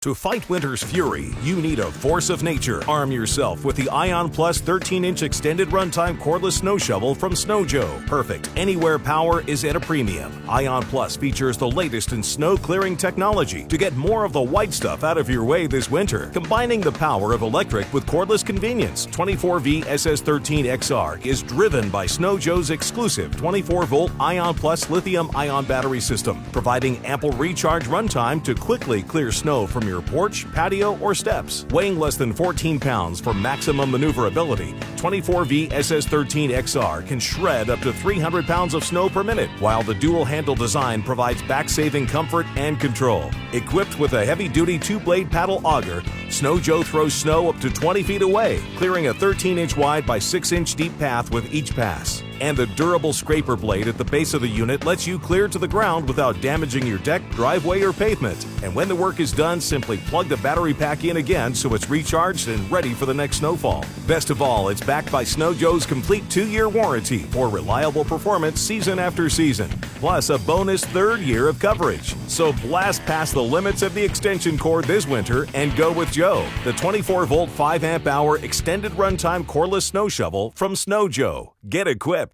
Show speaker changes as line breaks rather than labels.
To fight winter's fury, you need a force of nature. Arm yourself with the Ion Plus 13-inch extended runtime cordless snow shovel from Snow Joe. Perfect anywhere power is at a premium. Ion Plus features the latest in snow clearing technology to get more of the white stuff out of your way this winter. Combining the power of electric with cordless convenience, 24V SS13XR is driven by Snow Joe's exclusive 24-volt Ion Plus lithium-ion battery system, providing ample recharge runtime to quickly clear snow from your porch, patio, or steps. Weighing less than 14 pounds for maximum maneuverability, 24V SS13XR can shred up to 300 pounds of snow per minute, while the dual-handle design provides back-saving comfort and control. Equipped with a heavy-duty two-blade paddle auger, Snow Joe throws snow up to 20 feet away, clearing a 13-inch wide by 6-inch deep path with each pass. And the durable scraper blade at the base of the unit lets you clear to the ground without damaging your deck, driveway, or pavement. And when the work is done, simply plug the battery pack in again so it's recharged and ready for the next snowfall. Best of all, it's backed by Snow Joe's complete 2-year warranty for reliable performance season after season, plus a bonus 3rd year of coverage. So blast past the limits of the extension cord this winter and go with Joe, the 24-volt 5-amp-hour extended runtime cordless snow shovel from Snow Joe. Get equipped.